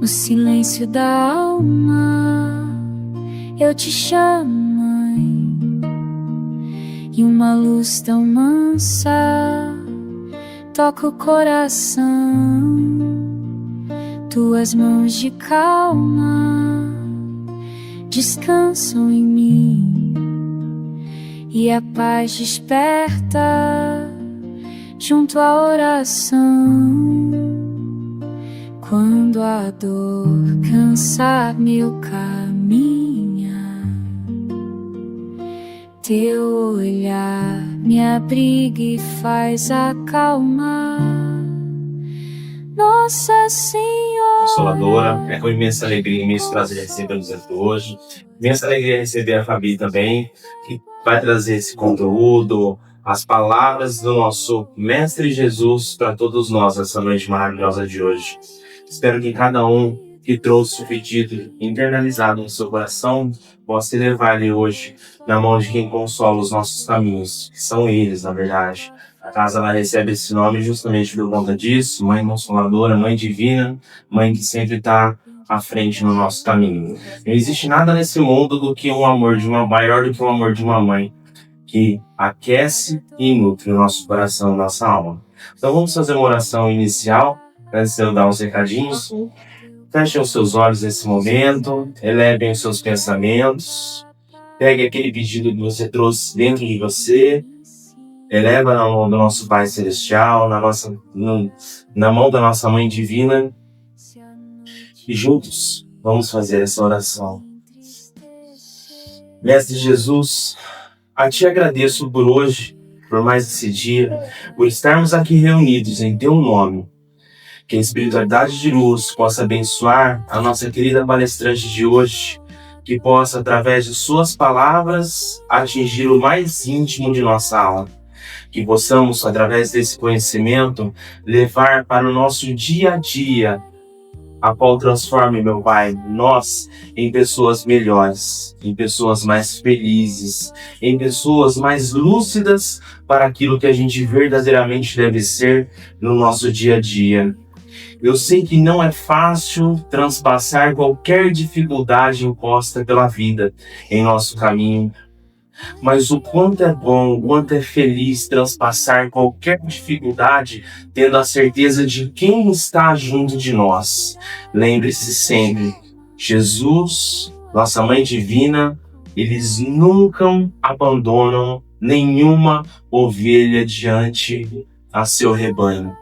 No silêncio da alma eu te chamo, mãe, e uma luz tão mansa toca o coração. Tuas mãos de calma descansam em mim, e a paz desperta junto à oração. Quando a dor cansar meu caminhar, teu olhar me abriga e faz acalmar. Nossa Senhora Consoladora, é com imensa alegria e imenso prazer recebê-los aqui hoje. Imensa alegria receber a Fabi também, que vai trazer esse conteúdo, as palavras do nosso Mestre Jesus para todos nós essa noite maravilhosa de hoje. Espero que cada um que trouxe o pedido internalizado no seu coração possa levar ele hoje na mão de quem consola os nossos caminhos, que são eles, na verdade. A casa ela recebe esse nome justamente por conta disso, Mãe Consoladora, Mãe Divina, Mãe que sempre está à frente no nosso caminho. Não existe nada nesse mundo do que um amor maior do que o amor de uma mãe, que aquece e nutre o nosso coração, nossa alma. Então vamos fazer uma oração inicial, antes de eu dar uns recadinhos. Fechem os seus olhos nesse momento, elevem os seus pensamentos, pegue aquele pedido que você trouxe dentro de você, eleva na mão do nosso Pai Celestial, na mão da nossa Mãe Divina, e juntos vamos fazer essa oração. Mestre Jesus, a Ti agradeço por hoje, por mais esse dia, por estarmos aqui reunidos em Teu nome. Que a espiritualidade de luz possa abençoar a nossa querida palestrante de hoje, que possa, através de suas palavras, atingir o mais íntimo de nossa alma. Que possamos, através desse conhecimento, levar para o nosso dia a dia, a qual transforme, meu Pai, nós em pessoas melhores, em pessoas mais felizes, em pessoas mais lúcidas para aquilo que a gente verdadeiramente deve ser no nosso dia a dia. Eu sei que não é fácil transpassar qualquer dificuldade imposta pela vida em nosso caminho, mas o quanto é bom, o quanto é feliz transpassar qualquer dificuldade, tendo a certeza de quem está junto de nós. Lembre-se sempre, Jesus, nossa Mãe Divina, eles nunca abandonam nenhuma ovelha diante a seu rebanho.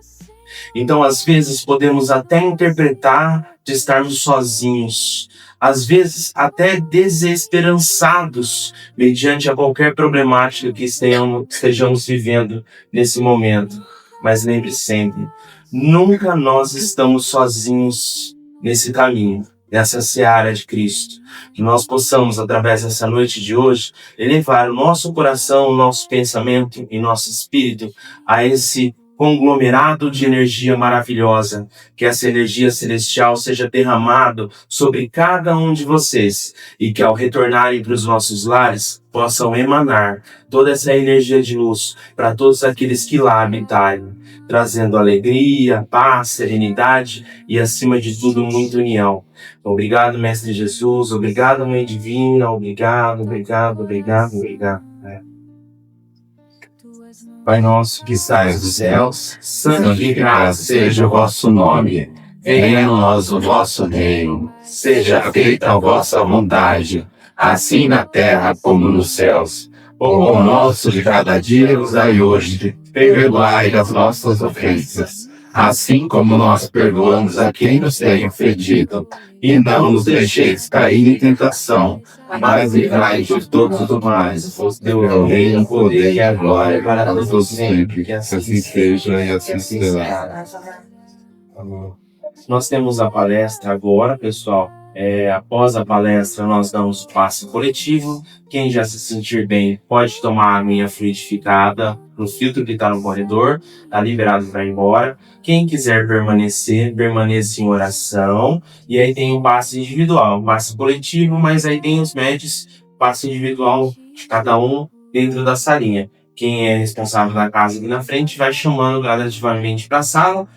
Então, às vezes, podemos até interpretar de estarmos sozinhos, às vezes até desesperançados, mediante a qualquer problemática que estejamos vivendo nesse momento. Mas lembre sempre, nunca nós estamos sozinhos nesse caminho, nessa seara de Cristo. Que nós possamos, através dessa noite de hoje, elevar o nosso coração, o nosso pensamento e nosso espírito a esse conglomerado de energia maravilhosa, que essa energia celestial seja derramado sobre cada um de vocês e que ao retornarem para os nossos lares possam emanar toda essa energia de luz para todos aqueles que lá habitarem, trazendo alegria, paz, serenidade e acima de tudo muita união. Obrigado, Mestre Jesus, obrigado, Mãe Divina, obrigado. Pai nosso que estais nos céus, santificado seja o vosso nome. Venha a nós o vosso reino. Seja feita a vossa vontade, assim na terra como nos céus. O pão nosso de cada dia nos dai hoje. Perdoai as nossas ofensas, assim como nós perdoamos a quem nos tem ofendido. E não nos deixeis cair em tentação, mas livrai de todos os males. Teu é o reino, o poder e a glória para todos sempre. Que assim seja e assim será. Nós temos a palestra agora, pessoal. Após a palestra, nós damos o passe coletivo. Quem já se sentir bem pode tomar a aguinha fluidificada no filtro que está no corredor. Está liberado para ir embora. Quem quiser permanecer, permaneça em oração. E aí tem um passe individual, um passe coletivo, mas aí tem os médios, passe individual de cada um dentro da salinha. Quem é responsável da casa aqui na frente vai chamando gradativamente para a sala.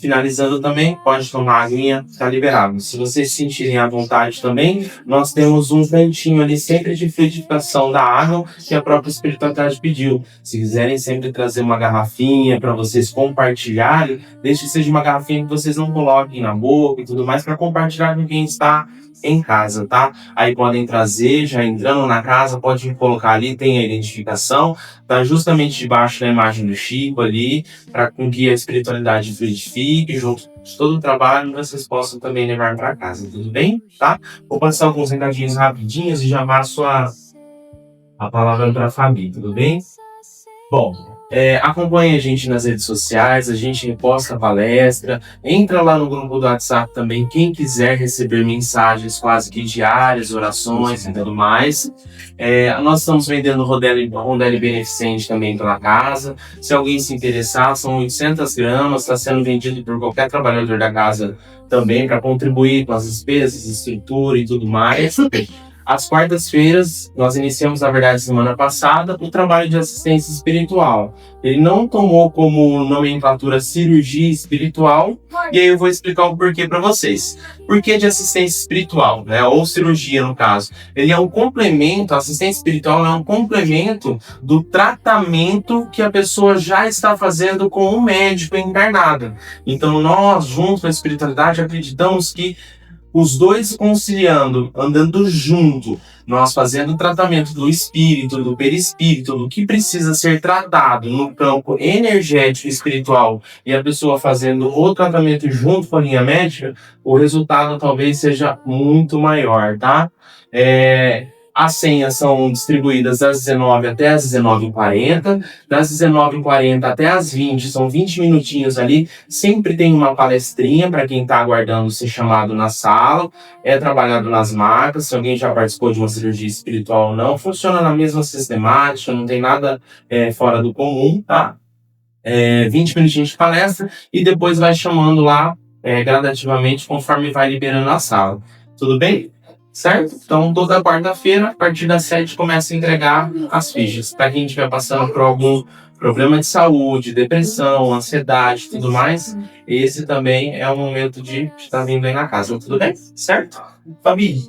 Finalizando também, pode tomar aguinha, tá liberado. Se vocês se sentirem à vontade também, nós temos um cantinho ali sempre de fluidificação da água que a própria espiritualidade pediu. Se quiserem sempre trazer uma garrafinha para vocês compartilharem, deixe que seja uma garrafinha que vocês não coloquem na boca e tudo mais, para compartilhar com quem está em casa, tá? Aí podem trazer, já entrando na casa, pode colocar ali, tem a identificação, tá justamente debaixo da imagem do Chico ali, para com que a espiritualidade fluidifique, junto com todo o trabalho, vocês possam também levar para casa, tudo bem? Tá? Vou passar alguns recadinhos rapidinhos e já passo a palavra para a Fabi, tudo bem? Bom, acompanhe a gente nas redes sociais, a gente reposta a palestra, entra lá no grupo do WhatsApp também, quem quiser receber mensagens quase que diárias, orações e tudo mais. Nós estamos vendendo rondelli beneficente também pela casa, se alguém se interessar, são 800 gramas, está sendo vendido por qualquer trabalhador da casa também, para contribuir com as despesas, estrutura e tudo mais. Às quartas-feiras, nós iniciamos, na verdade, semana passada, o trabalho de assistência espiritual. Ele não tomou como nomenclatura cirurgia espiritual, e aí eu vou explicar o porquê para vocês. Por que de assistência espiritual, né? Ou cirurgia, no caso? Ele é um complemento, a assistência espiritual é um complemento do tratamento que a pessoa já está fazendo com o médico encarnado. Então, nós, junto com a espiritualidade, acreditamos que os dois conciliando, andando junto, nós fazendo o tratamento do espírito, do perispírito, do que precisa ser tratado no campo energético e espiritual, e a pessoa fazendo o tratamento junto com a linha médica, o resultado talvez seja muito maior, tá? As senhas são distribuídas das 19 até as 19h40, das 19h40 até as 20, são 20 minutinhos ali, sempre tem uma palestrinha para quem está aguardando ser chamado na sala, é trabalhado nas marcas, se alguém já participou de uma cirurgia espiritual ou não, funciona na mesma sistemática, não tem nada fora do comum, tá? 20 minutinhos de palestra e depois vai chamando lá gradativamente conforme vai liberando a sala. Tudo bem? Certo? Então, toda quarta-feira, a partir das 7, começa a entregar as fichas. Para quem estiver passando por algum problema de saúde, depressão, ansiedade e tudo mais, esse também é o momento de estar vindo aí na casa. Tudo bem? Certo? Fabi,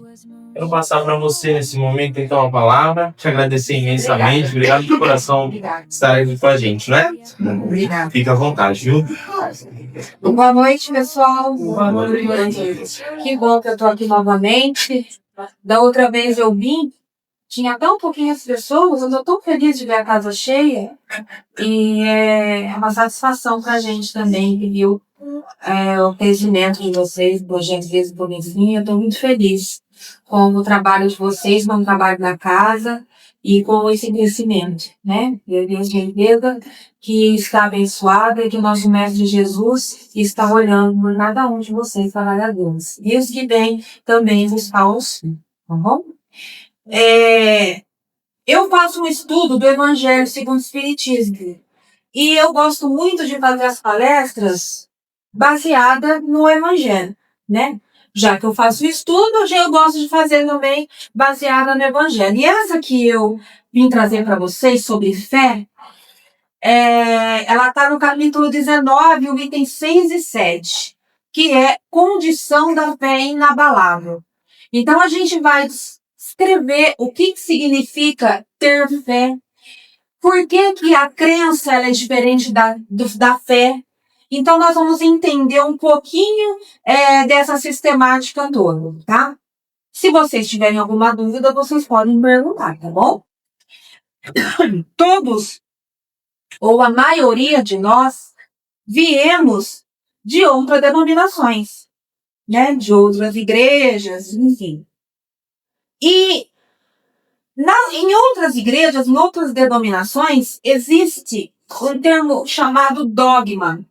quero passar para você nesse momento, então, a palavra. Te agradecer imensamente. Obrigado de coração por estar aqui com a gente, né? Obrigada. Fica à vontade, viu? Boa noite, pessoal. Boa noite. Que bom que eu tô aqui novamente. Da outra vez eu vim, tinha tão pouquinhas pessoas, eu tô tão feliz de ver a casa cheia. E é uma satisfação pra gente também, que viu o crescimento de vocês, do Gentileza e Bonezinho. Eu tô muito feliz com o trabalho de vocês, com o trabalho da casa e com esse crescimento, né? Eu tenho certeza que está abençoada e que o nosso Mestre Jesus está olhando por cada um de vocês, trabalhadores. E os que vêm também buscar auxílio, tá bom? Eu faço um estudo do Evangelho segundo o Espiritismo. E eu gosto muito de fazer as palestras baseadas no Evangelho, né? Já que eu faço estudo, eu gosto de fazer também baseada no Evangelho. E essa que eu vim trazer para vocês sobre fé, ela está no capítulo 19, o item 6 e 7, que é condição da fé inabalável. Então, a gente vai escrever o que significa ter fé, por que a crença ela é diferente da fé. Então, nós vamos entender um pouquinho dessa sistemática toda, tá? Se vocês tiverem alguma dúvida, vocês podem perguntar, tá bom? Todos, ou a maioria de nós, viemos de outras denominações, né? De outras igrejas, enfim. E em outras igrejas, em outras denominações, existe um termo chamado dogma.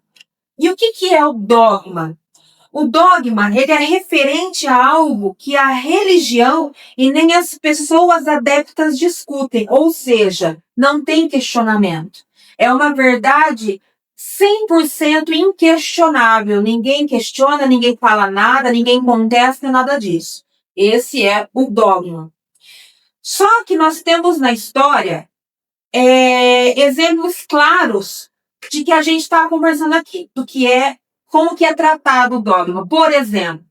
E o que é o dogma? O dogma, ele é referente a algo que a religião e nem as pessoas adeptas discutem, ou seja, não tem questionamento. É uma verdade 100% inquestionável. Ninguém questiona, ninguém fala nada, ninguém contesta, nada disso. Esse é o dogma. Só que nós temos na história exemplos claros de que a gente está conversando aqui, do que é como que é tratado o dogma. Por exemplo,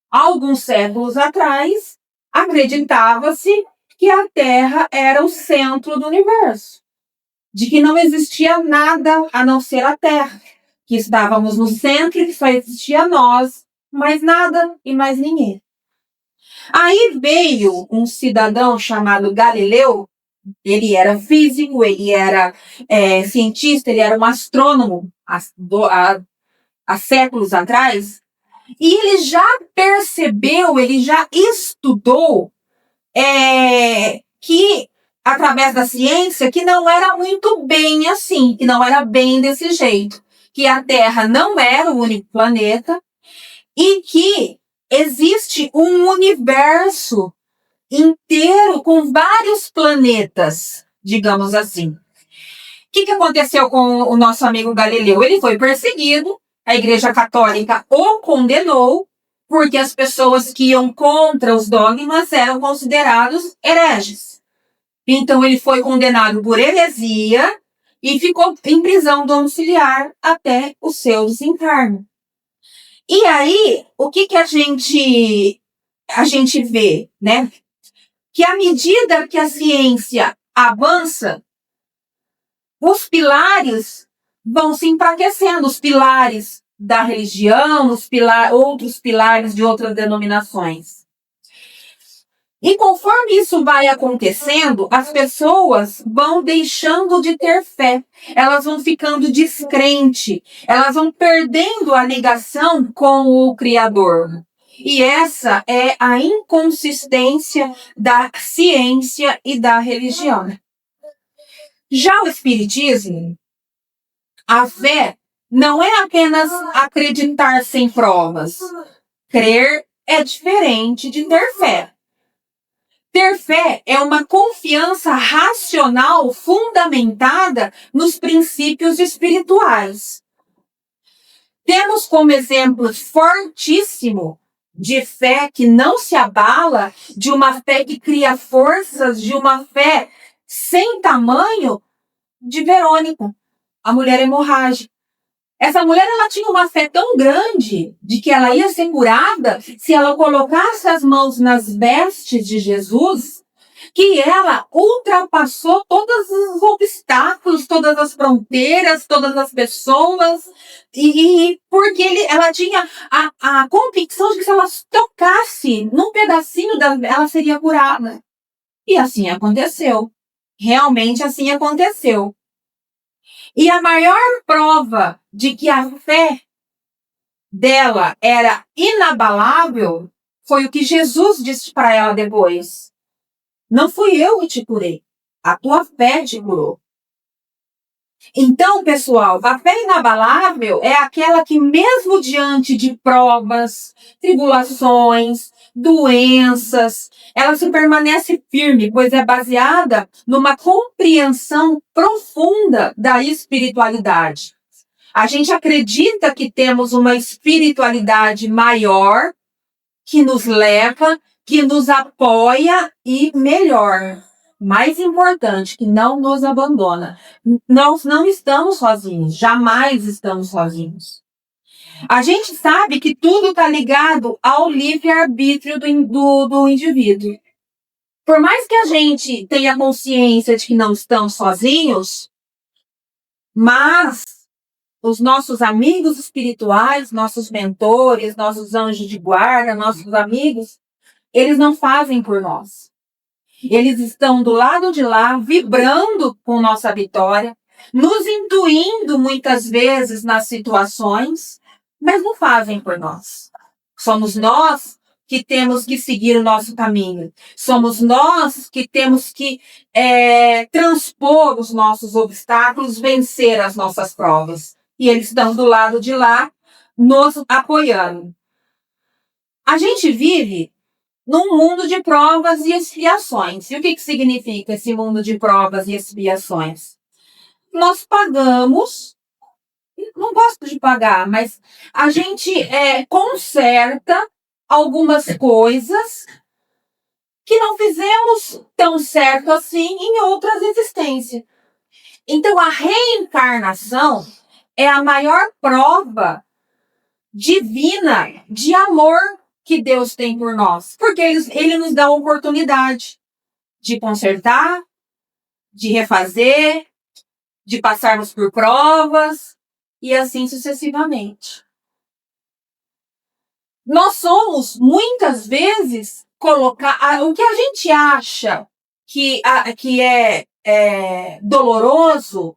alguns séculos atrás, acreditava-se que a Terra era o centro do universo, de que não existia nada a não ser a Terra, que estávamos no centro e que só existia nós, mais nada e mais ninguém. Aí veio um cidadão chamado Galileu. Ele era físico, ele era cientista, ele era um astrônomo há séculos atrás, e ele já percebeu, ele já estudou que, através da ciência, que não era muito bem assim, que não era bem desse jeito, que a Terra não era o único planeta e que existe um universo inteiro com vários planetas, digamos assim. O que aconteceu com o nosso amigo Galileu? Ele foi perseguido, a Igreja Católica o condenou, porque as pessoas que iam contra os dogmas eram considerados hereges. Então ele foi condenado por heresia e ficou em prisão domiciliar até o seu desencarne. E aí, o que a gente vê, né? Que à medida que a ciência avança, os pilares vão se enfraquecendo, os pilares da religião, outros pilares de outras denominações. E conforme isso vai acontecendo, as pessoas vão deixando de ter fé, elas vão ficando descrentes, elas vão perdendo a ligação com o Criador. E essa é a inconsistência da ciência e da religião. Já o Espiritismo, a fé não é apenas acreditar sem provas. Crer é diferente de ter fé. Ter fé é uma confiança racional fundamentada nos princípios espirituais. Temos como exemplo fortíssimo de fé que não se abala, de uma fé que cria forças, de uma fé sem tamanho, de Verônica, a mulher hemorrágica. Essa mulher, ela tinha uma fé tão grande de que ela ia ser curada se ela colocasse as mãos nas vestes de Jesus, que ela ultrapassou todos os obstáculos, todas as fronteiras, todas as pessoas, porque ela tinha a convicção de que se ela tocasse num pedacinho ela seria curada. E assim aconteceu. Realmente assim aconteceu. E a maior prova de que a fé dela era inabalável foi o que Jesus disse para ela depois. Não fui eu que te curei, a tua fé te curou. Então, pessoal, a fé inabalável é aquela que mesmo diante de provas, tribulações, doenças, ela se permanece firme, pois é baseada numa compreensão profunda da espiritualidade. A gente acredita que temos uma espiritualidade maior, que nos leva, que nos apoia e melhor, mais importante, que não nos abandona. Nós não estamos sozinhos, jamais estamos sozinhos. A gente sabe que tudo está ligado ao livre-arbítrio do indivíduo. Por mais que a gente tenha consciência de que não estamos sozinhos, mas os nossos amigos espirituais, nossos mentores, nossos anjos de guarda, nossos amigos, eles não fazem por nós. Eles estão do lado de lá, vibrando com nossa vitória, nos intuindo muitas vezes nas situações, mas não fazem por nós. Somos nós que temos que seguir o nosso caminho. Somos nós que temos que transpor os nossos obstáculos, vencer as nossas provas. E eles estão do lado de lá, nos apoiando. A gente vive num mundo de provas e expiações. E o que significa esse mundo de provas e expiações? Nós pagamos, não gosto de pagar, mas a gente conserta algumas coisas que não fizemos tão certo assim em outras existências. Então, a reencarnação é a maior prova divina de amor que Deus tem por nós. Porque ele nos dá a oportunidade de consertar, de refazer, de passarmos por provas e assim sucessivamente. Nós somos, muitas vezes, o que a gente acha que é doloroso,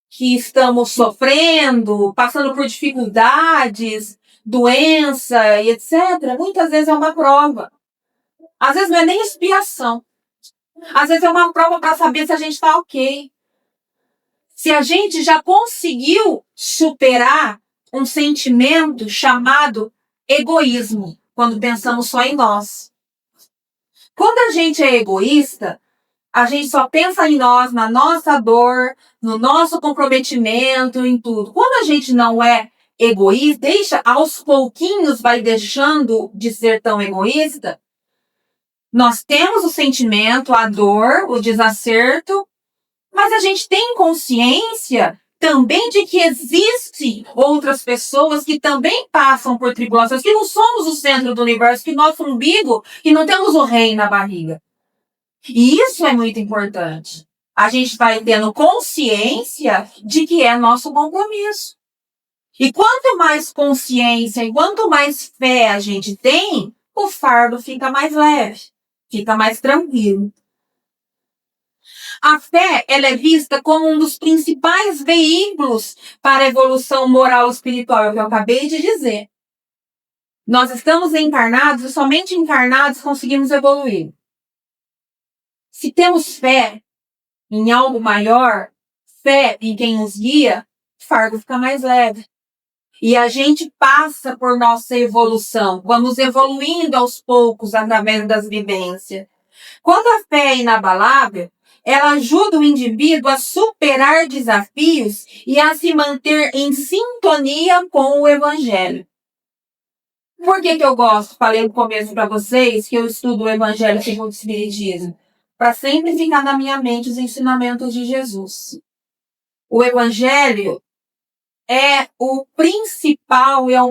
que estamos sofrendo, passando por dificuldades, doença e etc., muitas vezes é uma prova. Às vezes não é nem expiação. Às vezes é uma prova para saber se a gente está ok. Se a gente já conseguiu superar um sentimento chamado egoísmo, quando pensamos só em nós. Quando a gente é egoísta, a gente só pensa em nós, na nossa dor, no nosso comprometimento, em tudo. Quando a gente não é egoísta, aos pouquinhos vai deixando de ser tão egoísta, nós temos o sentimento, a dor, o desacerto, mas a gente tem consciência também de que existem outras pessoas que também passam por tribulações, que não somos o centro do universo, que nosso umbigo, que não temos o rei na barriga. E isso é muito importante. A gente vai tendo consciência de que é nosso compromisso. E quanto mais consciência e quanto mais fé a gente tem, o fardo fica mais leve, fica mais tranquilo. A fé, ela é vista como um dos principais veículos para a evolução moral e espiritual, é o que eu acabei de dizer. Nós estamos encarnados e somente encarnados conseguimos evoluir. Se temos fé em algo maior, fé em quem nos guia, o fardo fica mais leve. E a gente passa por nossa evolução, vamos evoluindo aos poucos através das vivências. Quando a fé é inabalável, ela ajuda o indivíduo a superar desafios e a se manter em sintonia com o Evangelho. Por que eu gosto? Falei no começo para vocês que eu estudo o Evangelho segundo o Espiritismo. Para sempre ficar na minha mente os ensinamentos de Jesus. O Evangelho é o principal e a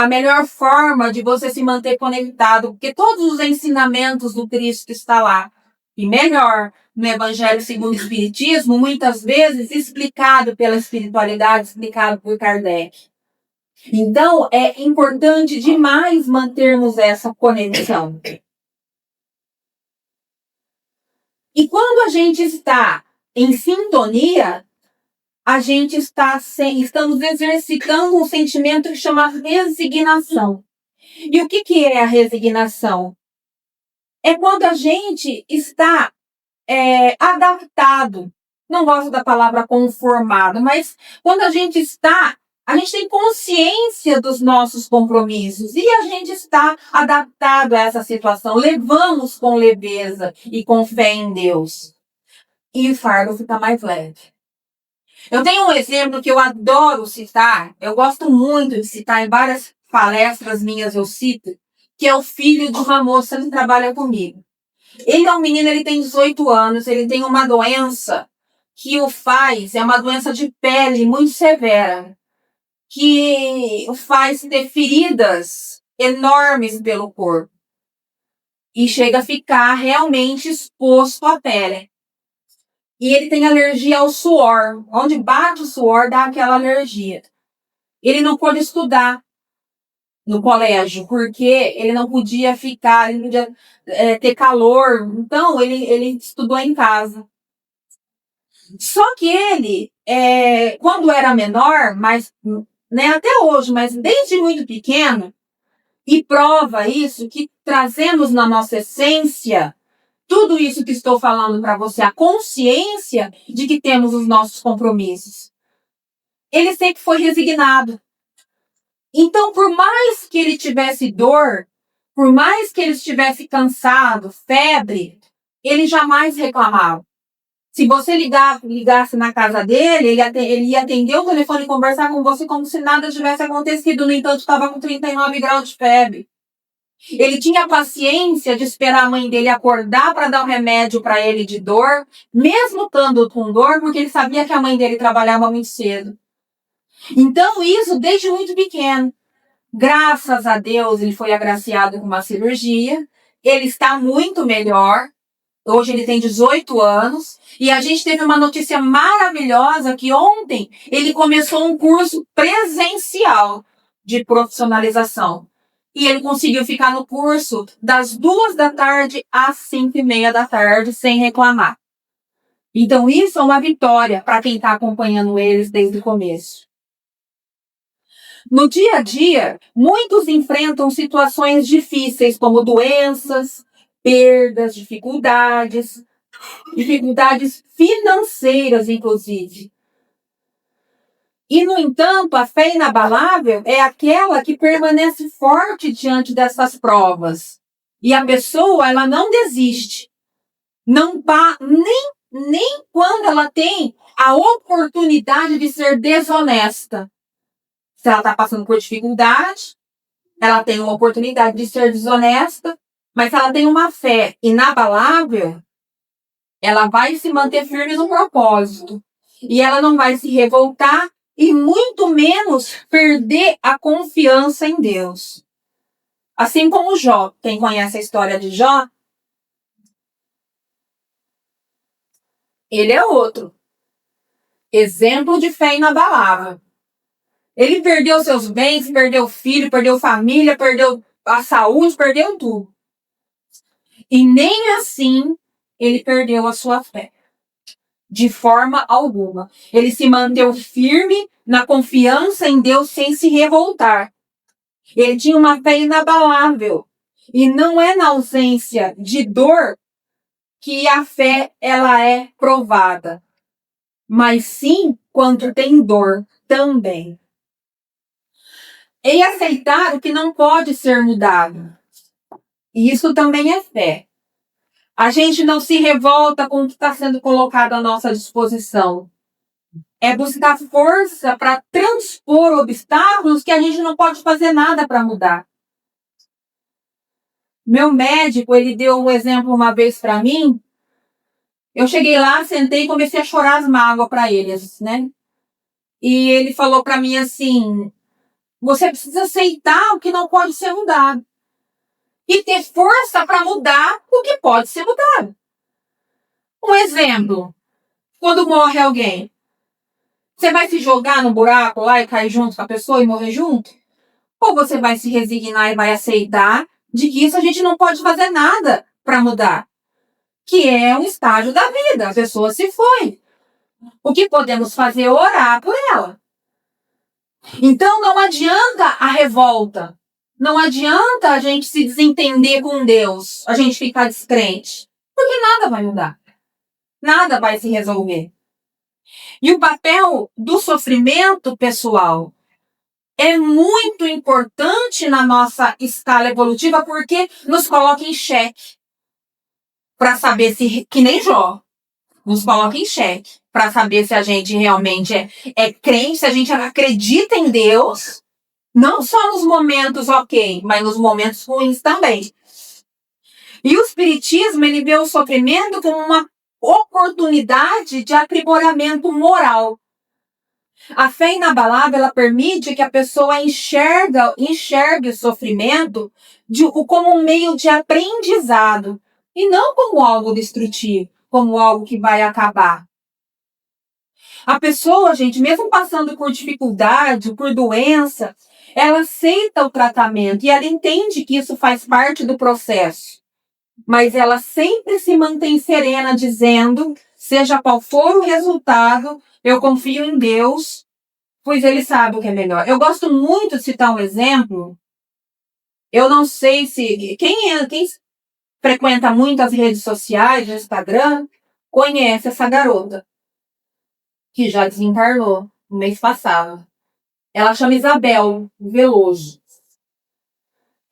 melhor forma de você se manter conectado, porque todos os ensinamentos do Cristo estão lá. E melhor, no Evangelho segundo o Espiritismo, muitas vezes explicado pela espiritualidade, explicado por Kardec. Então, é importante demais mantermos essa conexão. E quando a gente está em sintonia, a gente estamos exercitando um sentimento que chama resignação. E o que é a resignação? É quando a gente está adaptado. Não gosto da palavra conformado, mas quando a gente tem consciência dos nossos compromissos e a gente está adaptado a essa situação. Levamos com leveza e com fé em Deus. E o fardo fica mais leve. Eu tenho um exemplo que eu adoro citar, eu gosto muito de citar, em várias palestras minhas eu cito, que é o filho de uma moça que trabalha comigo. Ele é um menino, ele tem 18 anos, ele tem uma doença que é uma doença de pele muito severa, que o faz ter feridas enormes pelo corpo. E chega a ficar realmente exposto à pele. E ele tem alergia ao suor. Onde bate o suor, dá aquela alergia. Ele não pôde estudar no colégio, porque ele não podia ficar, ele não podia ter calor. Então, ele estudou em casa. Só que ele, quando era menor, mas, até hoje, mas desde muito pequeno, e prova isso, que trazemos na nossa essência tudo isso que estou falando para você, a consciência de que temos os nossos compromissos. Ele sempre foi resignado. Então, por mais que ele tivesse dor, por mais que ele estivesse cansado, febre, ele jamais reclamava. Se você ligasse na casa dele, ele ia atender o telefone e conversar com você como se nada tivesse acontecido. No entanto, estava com 39 graus de febre. Ele tinha paciência de esperar a mãe dele acordar para dar um remédio para ele de dor, mesmo estando com dor, porque ele sabia que a mãe dele trabalhava muito cedo. Então, isso desde muito pequeno. Graças a Deus, ele foi agraciado com uma cirurgia. Ele está muito melhor. Hoje ele tem 18 anos. E a gente teve uma notícia maravilhosa que ontem ele começou um curso presencial de profissionalização. E ele conseguiu ficar no curso das 2 da tarde às 5:30 da tarde sem reclamar. Então isso é uma vitória para quem está acompanhando eles desde o começo. No dia a dia, muitos enfrentam situações difíceis como doenças, perdas, dificuldades financeiras, inclusive. E, no entanto, a fé inabalável é aquela que permanece forte diante dessas provas. E a pessoa, ela não desiste. Nem quando ela tem a oportunidade de ser desonesta. Se ela está passando por dificuldade, ela tem uma oportunidade de ser desonesta, mas se ela tem uma fé inabalável, ela vai se manter firme no propósito. E ela não vai se revoltar e muito menos perder a confiança em Deus. Assim como Jó. Quem conhece a história de Jó? Ele é outro exemplo de fé inabalável. Ele perdeu seus bens, perdeu filho, perdeu família, perdeu a saúde, perdeu tudo. E nem assim ele perdeu a sua fé. De forma alguma. Ele se manteve firme na confiança em Deus sem se revoltar. Ele tinha uma fé inabalável. E não é na ausência de dor que a fé ela é provada. Mas sim quando tem dor também. E aceitar o que não pode ser mudado. E isso também é fé. A gente não se revolta com o que está sendo colocado à nossa disposição. É buscar força para transpor obstáculos que a gente não pode fazer nada para mudar. Meu médico, ele deu um exemplo uma vez para mim. Eu cheguei lá, sentei e comecei a chorar as mágoas para eles, né? E ele falou para mim assim: você precisa aceitar o que não pode ser mudado. E ter força para mudar o que pode ser mudado. Um exemplo. Quando morre alguém, você vai se jogar no buraco lá e cair junto com a pessoa e morrer junto? Ou você vai se resignar e vai aceitar de que isso a gente não pode fazer nada para mudar? Que é um estágio da vida. A pessoa se foi. O que podemos fazer é orar por ela. Então não adianta a revolta. Não adianta a gente se desentender com Deus, a gente ficar descrente. Porque nada vai mudar. Nada vai se resolver. E o papel do sofrimento, pessoal, é muito importante na nossa escala evolutiva porque nos coloca em xeque. Para saber se, que nem Jó, nos coloca em xeque. Para saber se a gente realmente é crente, se a gente acredita em Deus. Não só nos momentos ok, mas nos momentos ruins também. E o Espiritismo, ele vê o sofrimento como uma oportunidade de aprimoramento moral. A fé inabalável, ela permite que a pessoa enxergue o sofrimento como um meio de aprendizado. E não como algo destrutivo, como algo que vai acabar. A pessoa, gente, mesmo passando por dificuldade, por doença, ela aceita o tratamento e ela entende que isso faz parte do processo. Mas ela sempre se mantém serena, dizendo, seja qual for o resultado, eu confio em Deus, pois Ele sabe o que é melhor. Eu gosto muito de citar um exemplo. Eu não sei se... Quem frequenta muito as redes sociais, o Instagram, conhece essa garota, que já desencarnou no mês passado. Ela chama Isabel Veloso.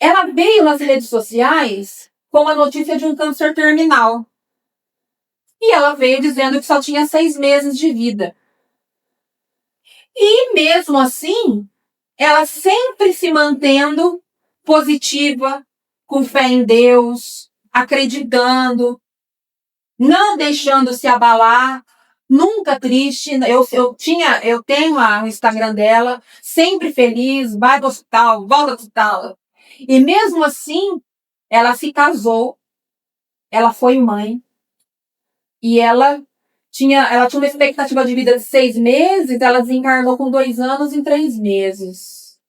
Ela veio nas redes sociais com a notícia de um câncer terminal. E ela veio dizendo que só tinha 6 meses de vida. E mesmo assim, ela sempre se mantendo positiva, com fé em Deus, acreditando, não deixando se abalar, nunca triste. Eu tenho o Instagram dela, sempre feliz, vai do hospital, volta do hospital. E mesmo assim, ela se casou, ela foi mãe, e ela tinha uma expectativa de vida de 6 meses, ela desencarnou com 2 anos e 3 meses.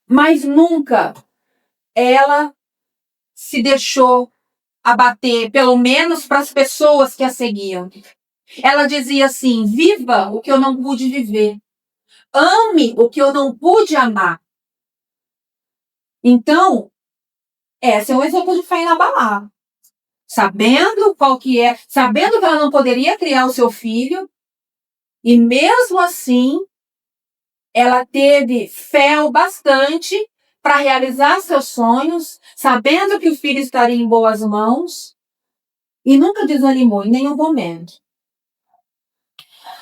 Mas nunca ela se deixou abater, pelo menos para as pessoas que a seguiam. Ela dizia assim: viva o que eu não pude viver. Ame o que eu não pude amar. Então, esse é um exemplo de fé inabalável. Sabendo sabendo que ela não poderia criar o seu filho, e mesmo assim, ela teve fé o bastante para realizar seus sonhos, sabendo que o filho estaria em boas mãos, e nunca desanimou em nenhum momento.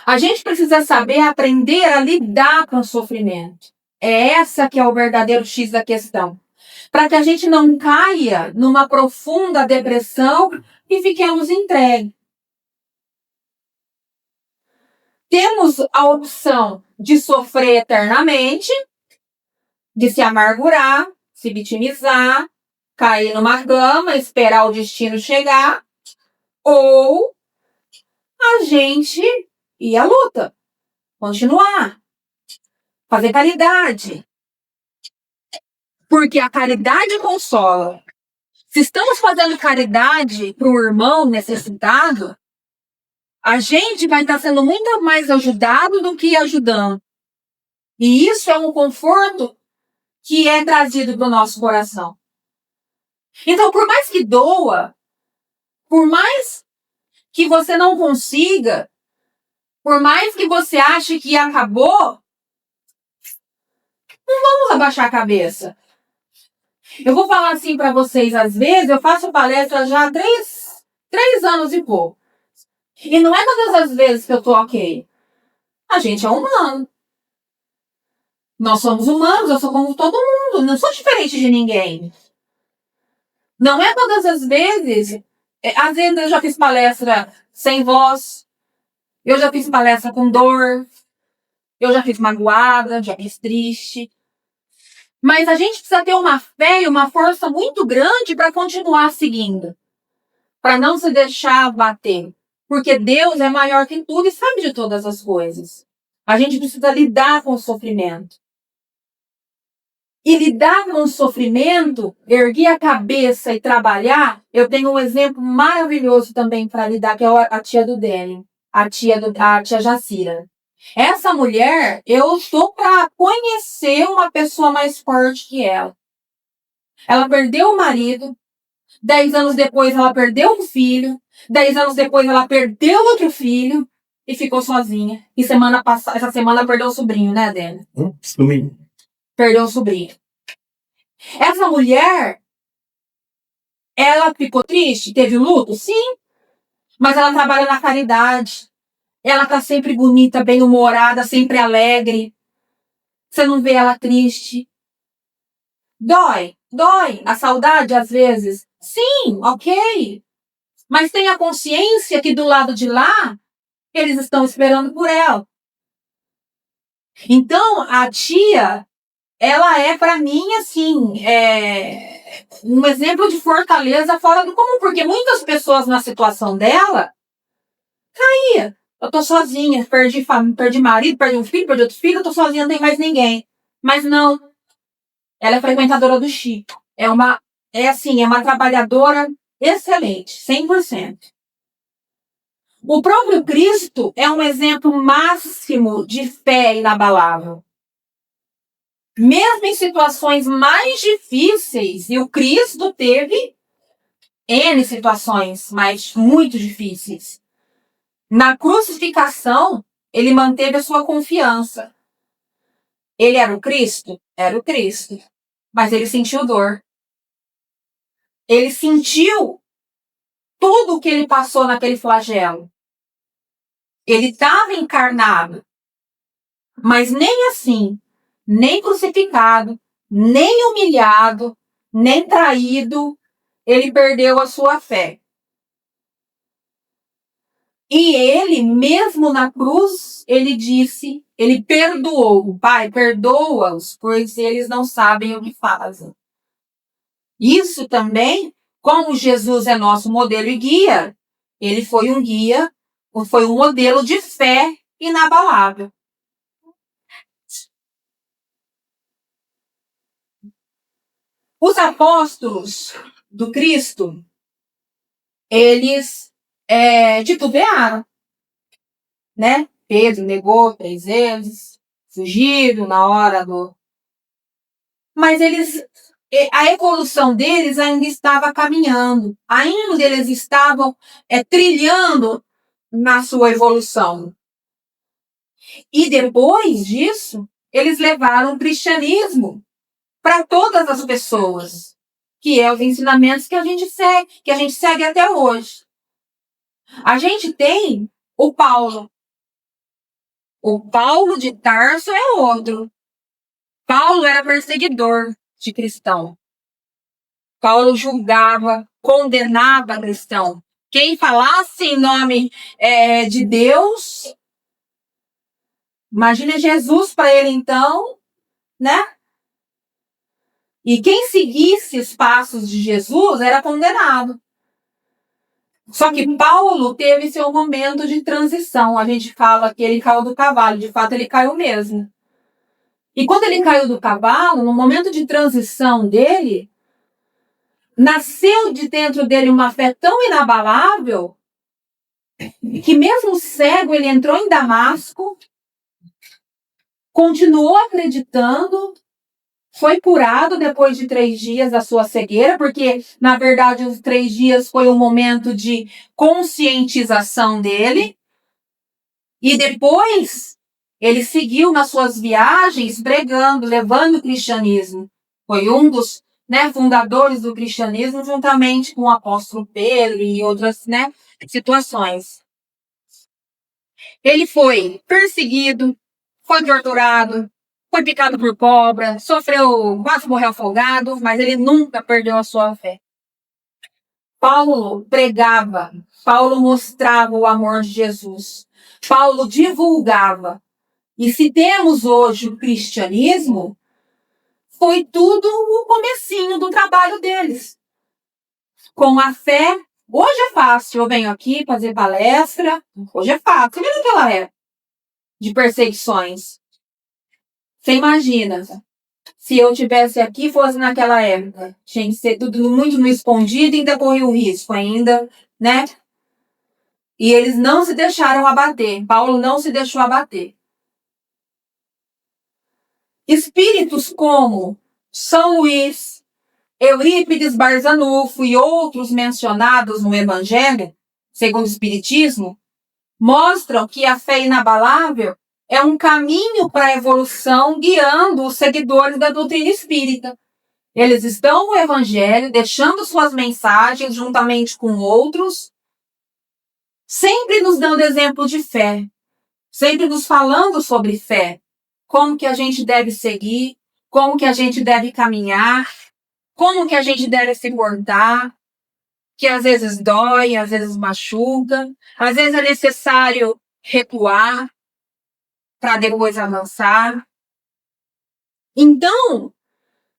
A gente precisa saber aprender a lidar com o sofrimento. É essa que é o verdadeiro X da questão. Para que a gente não caia numa profunda depressão e fiquemos entregues. Temos a opção de sofrer eternamente, de se amargurar, se vitimizar, cair numa cama, esperar o destino chegar, ou a gente ir à luta, continuar, fazer caridade. Porque a caridade consola. Se estamos fazendo caridade para um irmão necessitado, a gente vai estar sendo muito mais ajudado do que ajudando. E isso é um conforto que é trazido para o nosso coração. Então, por mais que doa, por mais que você não consiga, por mais que você ache que acabou, não vamos abaixar a cabeça. Eu vou falar assim para vocês, às vezes, eu faço palestra já há 3 anos e pouco. E não é todas as vezes que eu tô ok. A gente é humano. Nós somos humanos, eu sou como todo mundo, não sou diferente de ninguém. Não é todas as vezes. Às vezes eu já fiz palestra sem voz, eu já fiz palestra com dor, eu já fiz magoada, já fiz triste. Mas a gente precisa ter uma fé e uma força muito grande para continuar seguindo. Para não se deixar abater. Porque Deus é maior que tudo e sabe de todas as coisas. A gente precisa lidar com o sofrimento. E lidar com o sofrimento, erguer a cabeça e trabalhar, eu tenho um exemplo maravilhoso também para lidar, que é a tia do Délio, a tia Jacira. Essa mulher, eu estou para conhecer uma pessoa mais forte que ela. Ela perdeu o marido, 10 anos depois ela perdeu o filho, 10 anos depois ela perdeu outro filho e ficou sozinha. E essa semana perdeu o sobrinho, né, Délio? Sim. Perdeu o sobrinho. Essa mulher, ela ficou triste? Teve luto? Sim. Mas ela trabalha na caridade. Ela tá sempre bonita, bem-humorada, sempre alegre. Você não vê ela triste. Dói a saudade às vezes. Sim, ok. Mas tenha consciência que do lado de lá, eles estão esperando por ela. Então, a tia, ela é para mim, assim, um exemplo de fortaleza fora do comum, porque muitas pessoas na situação dela caía. Eu tô sozinha, perdi marido, perdi um filho, perdi outro filho, eu tô sozinha, não tem mais ninguém. Mas não. Ela é frequentadora do Chico. É uma trabalhadora excelente, 100%. O próprio Cristo é um exemplo máximo de fé inabalável. Mesmo em situações mais difíceis, e o Cristo teve N situações, mas muito difíceis. Na crucificação, ele manteve a sua confiança. Ele era o Cristo? Era o Cristo. Mas ele sentiu dor. Ele sentiu tudo o que ele passou naquele flagelo. Ele estava encarnado. Mas nem assim, nem crucificado, nem humilhado, nem traído, ele perdeu a sua fé. E ele, mesmo na cruz, ele disse, ele perdoou. Pai, perdoa-os, pois eles não sabem o que fazem. Isso também, como Jesus é nosso modelo e guia, ele foi um guia, foi um modelo de fé inabalável. Os apóstolos do Cristo, eles titubearam, né? Pedro negou 3 vezes, fugiram na hora do... Mas a evolução deles ainda estava caminhando, ainda eles estavam trilhando na sua evolução. E depois disso, eles levaram o cristianismo para todas as pessoas, que é os ensinamentos que a gente segue até hoje. A gente tem o Paulo. O Paulo de Tarso é outro. Paulo era perseguidor de cristão. Paulo julgava, condenava cristão. Quem falasse em nome de Deus, imagina Jesus para ele então, né? E quem seguisse os passos de Jesus era condenado. Só que Paulo teve seu momento de transição. A gente fala que ele caiu do cavalo, de fato ele caiu mesmo. E quando ele caiu do cavalo, no momento de transição dele, nasceu de dentro dele uma fé tão inabalável que mesmo cego ele entrou em Damasco, continuou acreditando, foi curado depois de 3 dias da sua cegueira, porque na verdade os 3 dias foi um momento de conscientização dele, e depois ele seguiu nas suas viagens pregando, levando o cristianismo. Foi um dos fundadores do cristianismo, juntamente com o apóstolo Pedro e outras situações. Ele foi perseguido, foi torturado, foi picado por cobra, quase morreu afogado, mas ele nunca perdeu a sua fé. Paulo pregava, Paulo mostrava o amor de Jesus, Paulo divulgava. E se temos hoje o cristianismo, foi tudo o comecinho do trabalho deles. Com a fé, hoje é fácil, eu venho aqui fazer palestra, hoje é fácil. Você viu naquela época de perseguições? Você imagina, se eu tivesse aqui, fosse naquela época, tinha que ser tudo muito no escondido e ainda corria o risco ainda, né? E eles não se deixaram abater, Paulo não se deixou abater. Espíritos como São Luís, Eurípides Barzanufo e outros mencionados no Evangelho, segundo o Espiritismo, mostram que a fé inabalável é um caminho para a evolução guiando os seguidores da doutrina espírita. Eles estão no Evangelho, deixando suas mensagens juntamente com outros, sempre nos dando exemplo de fé, sempre nos falando sobre fé. Como que a gente deve seguir, como que a gente deve caminhar, como que a gente deve se portar, que às vezes dói, às vezes machuca, às vezes é necessário recuar para depois avançar. Então,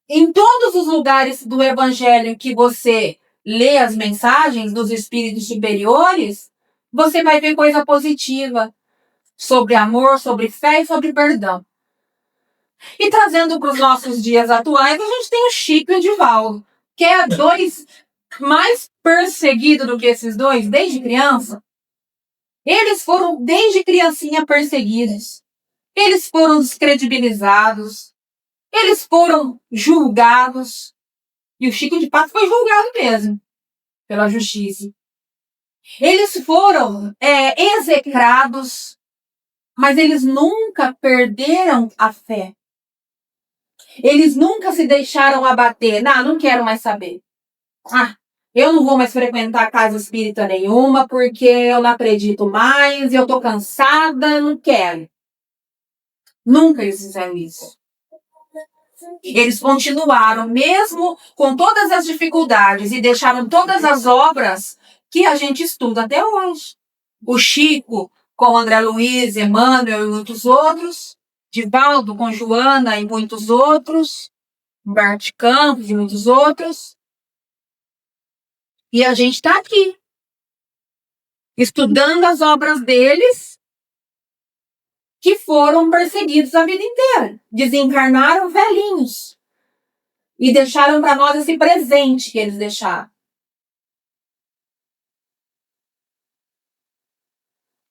em todos os lugares do Evangelho que você lê as mensagens dos espíritos superiores, você vai ver coisa positiva sobre amor, sobre fé e sobre perdão. E trazendo para os nossos dias atuais, a gente tem o Chico e o Divaldo, que é 2 mais perseguidos do que esses 2 desde criança. Eles foram desde criancinha perseguidos. Eles foram descredibilizados. Eles foram julgados. E o Chico de Pato foi julgado mesmo pela justiça. Eles foram execrados, mas eles nunca perderam a fé. Eles nunca se deixaram abater. Não quero mais saber. Eu não vou mais frequentar casa espírita nenhuma porque eu não acredito mais, eu tô cansada, não quero. Nunca eles fizeram isso. Eles continuaram, mesmo com todas as dificuldades, e deixaram todas as obras que a gente estuda até hoje. o Chico com André Luiz, Emmanuel e muitos outros, Divaldo com Joana e muitos outros, Humberto Campos e muitos outros. E a gente está aqui, estudando as obras deles, que foram perseguidos a vida inteira. Desencarnaram velhinhos. E deixaram para nós esse presente que eles deixaram.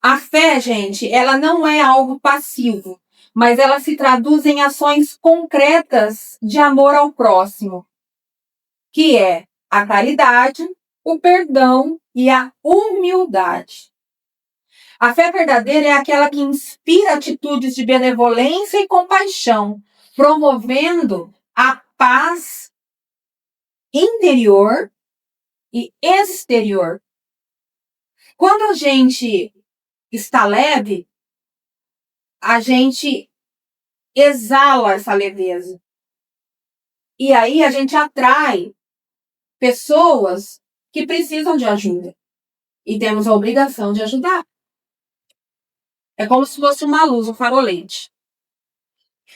A fé, gente, ela não é algo passivo, mas ela se traduz em ações concretas de amor ao próximo, que é a caridade, o perdão e a humildade. A fé verdadeira é aquela que inspira atitudes de benevolência e compaixão, promovendo a paz interior e exterior. Quando a gente está leve, a gente exala essa leveza. E aí a gente atrai pessoas que precisam de ajuda. E temos a obrigação de ajudar. É como se fosse uma luz, um farolete.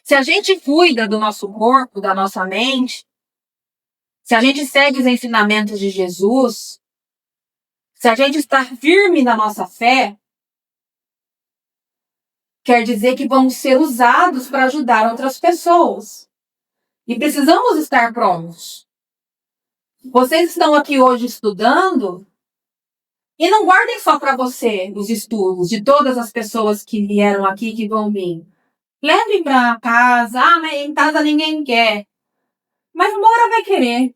Se a gente cuida do nosso corpo, da nossa mente, se a gente segue os ensinamentos de Jesus, se a gente está firme na nossa fé, quer dizer que vamos ser usados para ajudar outras pessoas. E precisamos estar prontos. Vocês estão aqui hoje estudando, e não guardem só para você os estudos de todas as pessoas que vieram aqui, que vão vir. Levem para casa. Ah, mas em casa ninguém quer. Mas uma hora vai querer.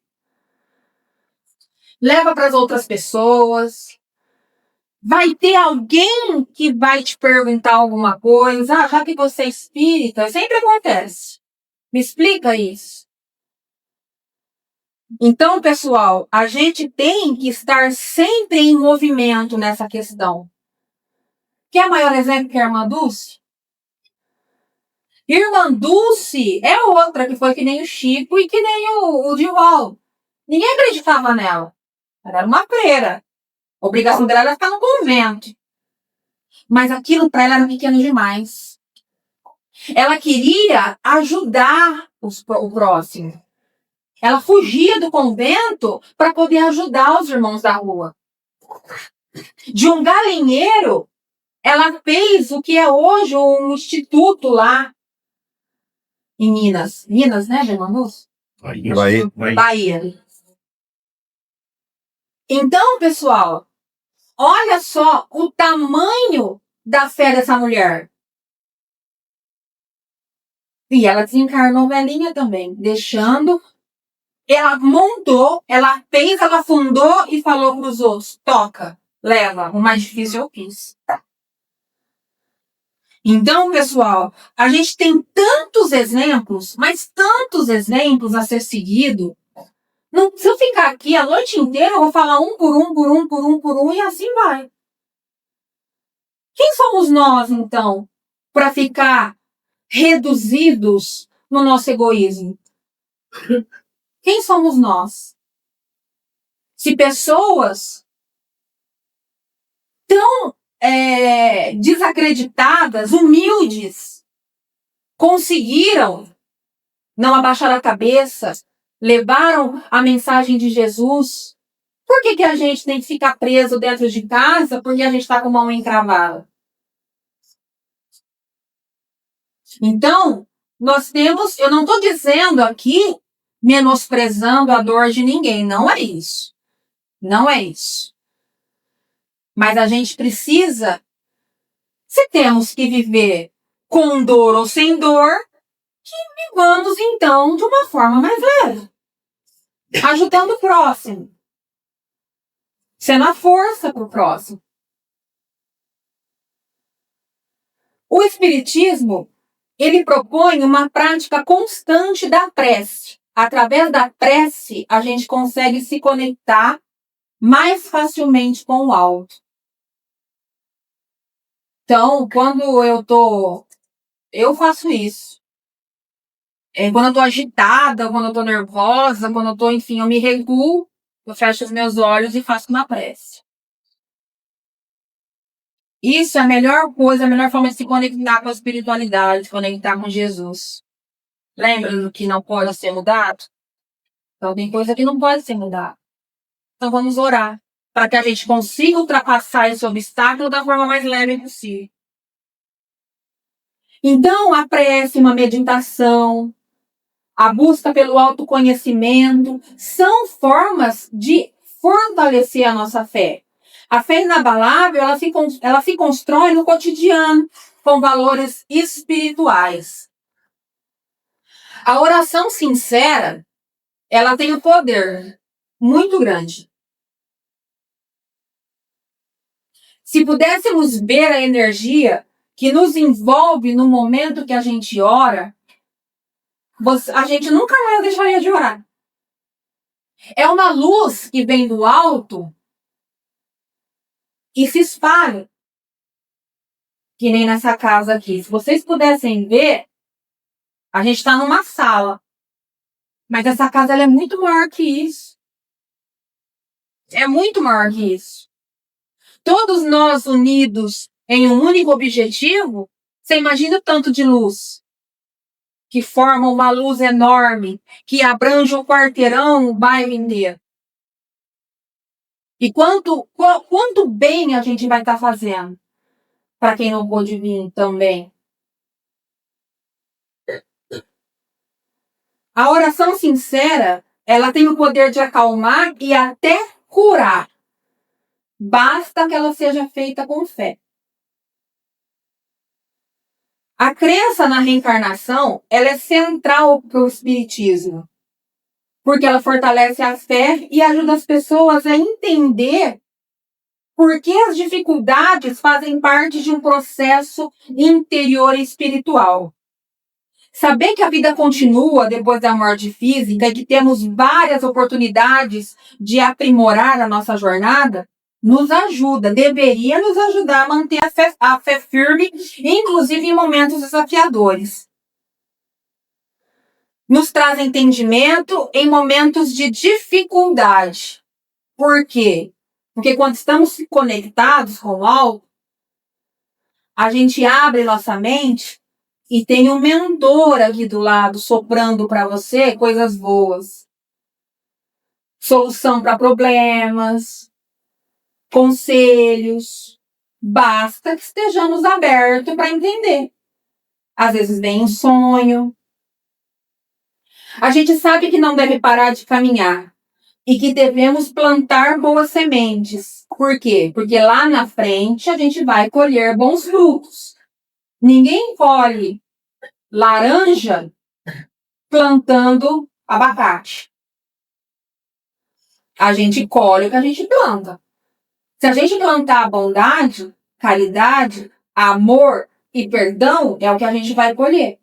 Leva para as outras pessoas. Vai ter alguém que vai te perguntar alguma coisa. Ah, já que você é espírita, sempre acontece. Me explica isso. Então, pessoal, a gente tem que estar sempre em movimento nessa questão. Quer maior exemplo que a irmã Dulce? Irmã Dulce é outra que foi que nem o Chico e que nem o Divaldo. Ninguém acreditava nela. Ela era uma freira. A obrigação dela era ficar no convento. Mas aquilo para ela era pequeno demais. Ela queria ajudar o próximo. Ela fugia do convento para poder ajudar os irmãos da rua. De um galinheiro, ela fez o que é hoje um instituto lá em Minas. Minas, né, irmã Lúcia? Bahia. Então, pessoal, olha só o tamanho da fé dessa mulher. E ela desencarnou velhinha também, deixando. Ela montou, ela fez, ela fundou e falou para os outros: toca, leva, o mais difícil eu fiz. Então, pessoal, a gente tem tantos exemplos, mas tantos exemplos a ser seguido. Não, se eu ficar aqui a noite inteira, eu vou falar um por um, e assim vai. Quem somos nós, então, para ficar reduzidos no nosso egoísmo? Quem somos nós? Se pessoas tão desacreditadas, humildes, conseguiram não abaixar a cabeça, levaram a mensagem de Jesus, por que a gente tem que ficar preso dentro de casa porque a gente está com a mão encravada? Então, nós temos, eu não estou dizendo aqui, menosprezando a dor de ninguém, não é isso. Não é isso. Mas a gente precisa, se temos que viver com dor ou sem dor, que vivamos então de uma forma mais leve. Ajudando o próximo. Sendo a força para o próximo. O Espiritismo, ele propõe uma prática constante da prece. Através da prece, a gente consegue se conectar mais facilmente com o alto. Então, quando eu faço isso. Quando eu tô agitada, quando eu tô nervosa, quando eu tô, enfim, eu me regulo, eu fecho os meus olhos e faço uma prece. Isso é a melhor coisa, a melhor forma de se conectar com a espiritualidade, se conectar com Jesus. Lembra do que não pode ser mudado? Então tem coisa que não pode ser mudada. Então vamos orar para que a gente consiga ultrapassar esse obstáculo da forma mais leve possível. Então a prece, uma meditação, a busca pelo autoconhecimento são formas de fortalecer a nossa fé. A fé inabalável, ela se constrói no cotidiano, com valores espirituais. A oração sincera, ela tem um poder muito grande. Se pudéssemos ver a energia que nos envolve no momento que a gente ora, a gente nunca mais deixaria de orar. É uma luz que vem do alto e se espalha. Que nem nessa casa aqui. Se vocês pudessem ver, a gente está numa sala. Mas essa casa ela é muito maior que isso. É muito maior que isso. Todos nós unidos em um único objetivo, você imagina o tanto de luz que forma uma luz enorme, que abrange o quarteirão, o bairro inteiro. E quanto bem a gente vai estar fazendo para quem não pôde vir também. A oração sincera, ela tem o poder de acalmar e até curar. Basta que ela seja feita com fé. A crença na reencarnação, ela é central para o espiritismo. Porque ela fortalece a fé e ajuda as pessoas a entender por que as dificuldades fazem parte de um processo interior espiritual. Saber que a vida continua depois da morte física e que temos várias oportunidades de aprimorar a nossa jornada, nos ajuda, deveria nos ajudar a manter a fé firme, inclusive em momentos desafiadores. Nos traz entendimento em momentos de dificuldade. Por quê? Porque quando estamos conectados com o alto, a gente abre nossa mente e tem um mentor aqui do lado soprando para você coisas boas. Solução para problemas, conselhos. Basta que estejamos abertos para entender. Às vezes vem um sonho. A gente sabe que não deve parar de caminhar e que devemos plantar boas sementes. Por quê? Porque lá na frente a gente vai colher bons frutos. Ninguém colhe laranja plantando abacate. A gente colhe o que a gente planta. Se a gente plantar bondade, caridade, amor e perdão, é o que a gente vai colher.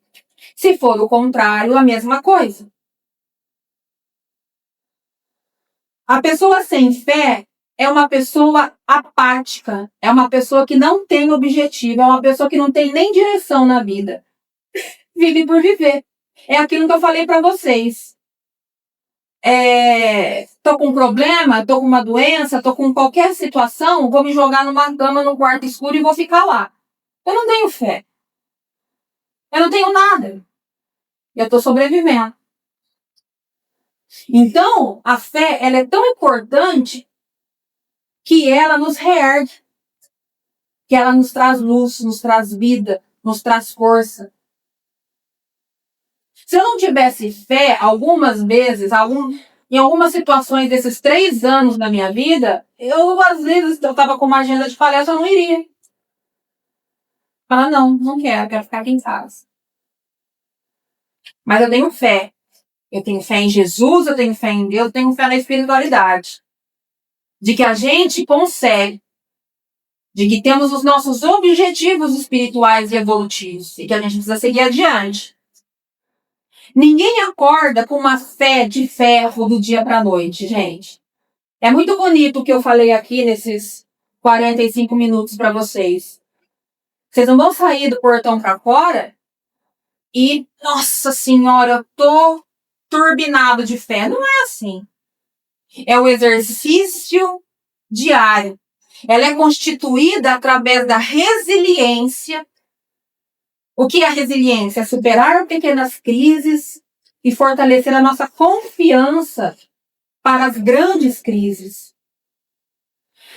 Se for o contrário, a mesma coisa. A pessoa sem fé é uma pessoa apática, é uma pessoa que não tem objetivo, é uma pessoa que não tem nem direção na vida. Vive por viver. É aquilo que eu falei para vocês. Tô com um problema, tô com uma doença, tô com qualquer situação, vou me jogar numa cama no quarto escuro e vou ficar lá. Eu não tenho fé. Eu não tenho nada. Eu tô sobrevivendo. Então, a fé, ela é tão importante que ela nos reergue. Que ela nos traz luz, nos traz vida, nos traz força. Se eu não tivesse fé, algumas vezes, em algumas situações desses 3 anos da minha vida, às vezes, eu estava com uma agenda de palestra, eu não iria. Falar, não quero ficar aqui em casa. Mas eu tenho fé. Eu tenho fé em Jesus, eu tenho fé em Deus, eu tenho fé na espiritualidade. De que a gente consegue. De que temos os nossos objetivos espirituais e evolutivos. E que a gente precisa seguir adiante. Ninguém acorda com uma fé de ferro do dia para a noite, gente. É muito bonito o que eu falei aqui nesses 45 minutos para vocês. Vocês não vão sair do portão para fora e, nossa senhora, eu tô turbinado de fé. Não é assim. É o exercício diário. Ela é constituída através da resiliência. O que é a resiliência? É superar pequenas crises e fortalecer a nossa confiança para as grandes crises.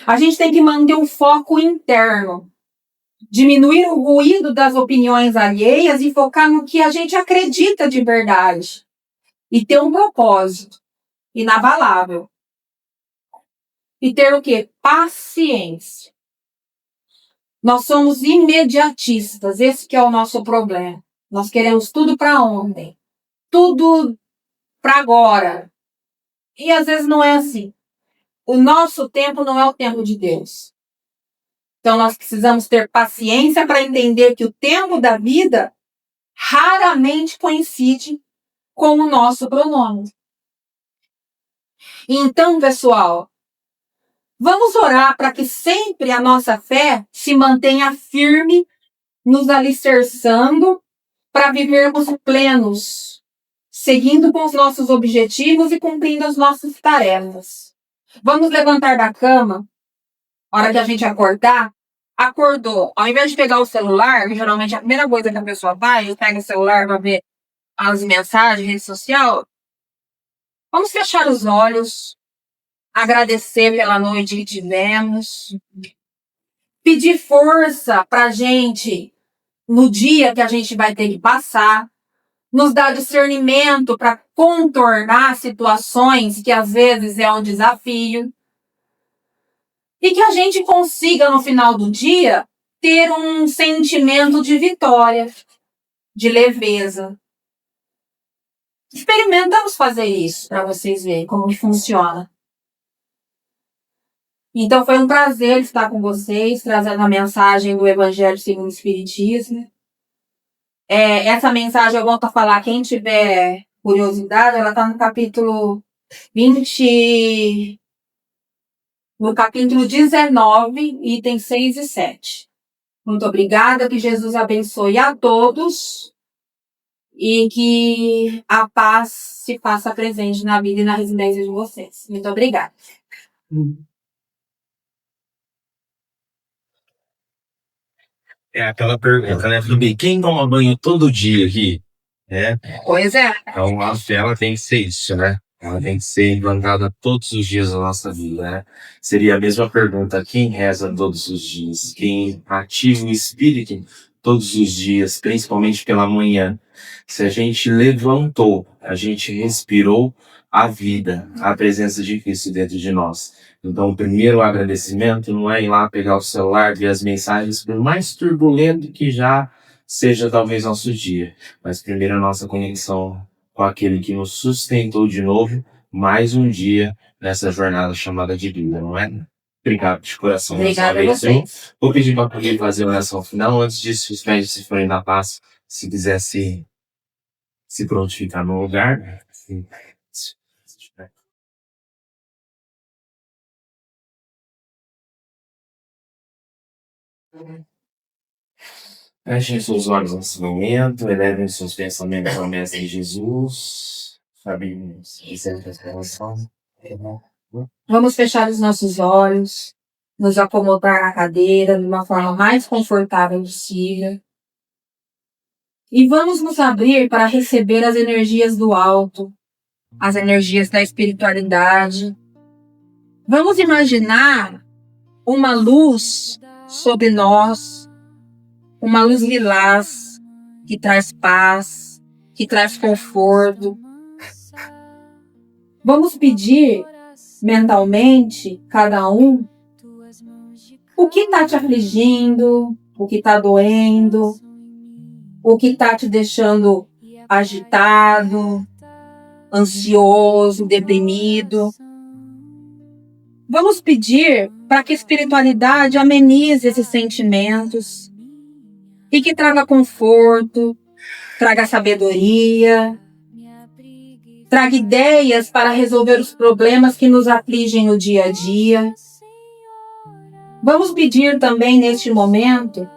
A gente tem que manter um foco interno, diminuir o ruído das opiniões alheias e focar no que a gente acredita de verdade. E ter um propósito inabalável. E ter o quê? Paciência. Nós somos imediatistas, esse que é o nosso problema. Nós queremos tudo para ontem, tudo para agora. E às vezes não é assim. O nosso tempo não é o tempo de Deus. Então nós precisamos ter paciência para entender que o tempo da vida raramente coincide com o nosso pronome. Então, pessoal, vamos orar para que sempre a nossa fé se mantenha firme, nos alicerçando para vivermos plenos, seguindo com os nossos objetivos e cumprindo as nossas tarefas. Vamos levantar da cama, a hora que a gente acordar, acordou. Ao invés de pegar o celular, geralmente a primeira coisa que a pessoa faz, pega o celular para ver as mensagens, rede social, vamos fechar os olhos, agradecer pela noite que tivemos, pedir força para a gente no dia que a gente vai ter que passar, nos dar discernimento para contornar situações que às vezes é um desafio, e que a gente consiga no final do dia ter um sentimento de vitória, de leveza. Experimentamos fazer isso para vocês verem como que funciona. Então foi um prazer estar com vocês, trazendo a mensagem do Evangelho segundo o Espiritismo. Essa mensagem eu volto a falar, quem tiver curiosidade, ela está no capítulo 20, no capítulo 19, itens 6 e 7. Muito obrigada, que Jesus abençoe a todos e que a paz se faça presente na vida e na residência de vocês. Muito obrigada. É aquela pergunta, né, Fabi? Quem toma banho todo dia aqui? Pois é. Então a fé ela tem que ser isso, né? Ela tem que ser implantada todos os dias da nossa vida, né? Seria a mesma pergunta: quem reza todos os dias? Quem ativa o espírito todos os dias, principalmente pela manhã? Se a gente levantou, a gente respirou a vida, a presença de Cristo dentro de nós. Então, o primeiro agradecimento não é ir lá pegar o celular, ver as mensagens, por mais turbulento que já seja talvez nosso dia. Mas primeiro a nossa conexão com aquele que nos sustentou de novo, mais um dia nessa jornada chamada de vida, não é? Obrigado de coração. Obrigada a vocês. Vou pedir para poder fazer a oração final. Antes disso, os médicos se forem na paz, se quiser se prontificar no lugar. Sim. Fechem seus olhos nesse momento, elevem seus pensamentos ao Mestre Jesus. Fabinho, se quiser fazer a oração. Vamos fechar os nossos olhos, nos acomodar na cadeira de uma forma mais confortável possível. E vamos nos abrir para receber as energias do alto, as energias da espiritualidade. Vamos imaginar uma luz sobre nós, uma luz lilás, que traz paz, que traz conforto. Vamos pedir mentalmente, cada um, o que está te afligindo, o que está doendo, o que está te deixando agitado, ansioso, deprimido. Vamos pedir para que a espiritualidade amenize esses sentimentos e que traga conforto, traga sabedoria, traga ideias para resolver os problemas que nos afligem no dia a dia. Vamos pedir também neste momento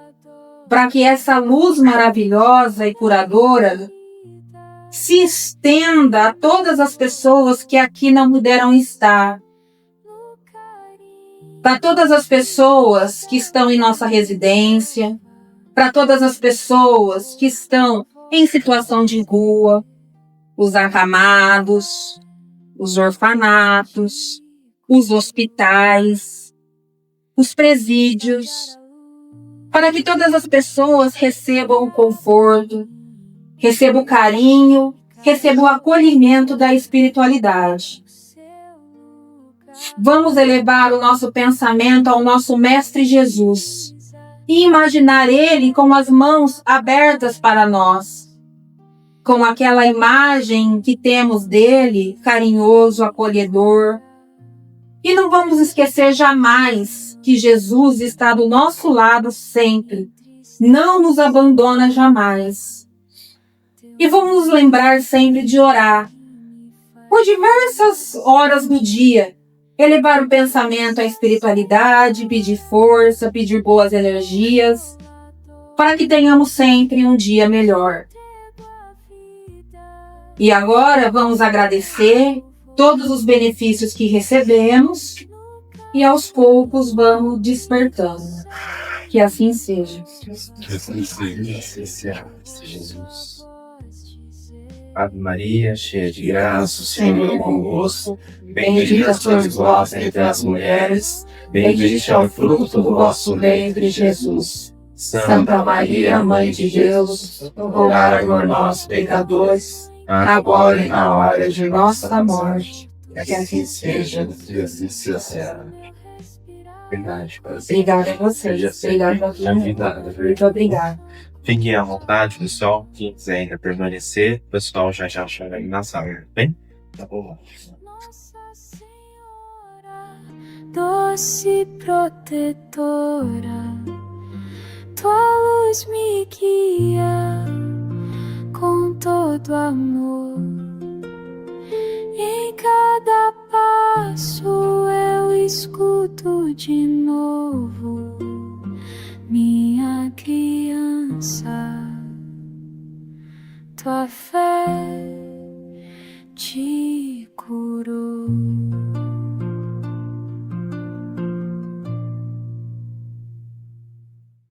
para que essa luz maravilhosa e curadora se estenda a todas as pessoas que aqui não puderam estar. para todas as pessoas que estão em nossa residência, para todas as pessoas que estão em situação de rua, os acamados, os orfanatos, os hospitais, os presídios, para que todas as pessoas recebam o conforto, recebam o carinho, recebam o acolhimento da espiritualidade. Vamos elevar o nosso pensamento ao nosso Mestre Jesus e imaginar Ele com as mãos abertas para nós, com aquela imagem que temos dele, carinhoso, acolhedor. E não vamos esquecer jamais que Jesus está do nosso lado sempre, não nos abandona jamais. E vamos nos lembrar sempre de orar, por diversas horas do dia, elevar o pensamento à espiritualidade, pedir força, pedir boas energias, para que tenhamos sempre um dia melhor. E agora vamos agradecer todos os benefícios que recebemos e aos poucos vamos despertando. Que assim seja. Que assim seja, Jesus. Ave Maria, cheia de graça, o Senhor é convosco. Bendita sois vós entre as mulheres, bendito é o fruto do vosso ventre, Jesus. Santa Maria, Mãe de Deus, rogai por nós, pecadores, agora e na hora de nossa morte. Que assim seja, que assim seja. Verdade, Obrigada a vocês. Obrigada a minha vida. Muito obrigada. Fiquem à vontade, pessoal. Quem quiser ainda permanecer, o pessoal já chega aí na sala, bem? Tá bom. Nossa Senhora, doce protetora, tua luz me guia com todo amor. Em cada passo eu escuto de novo, minha criança, tua fé te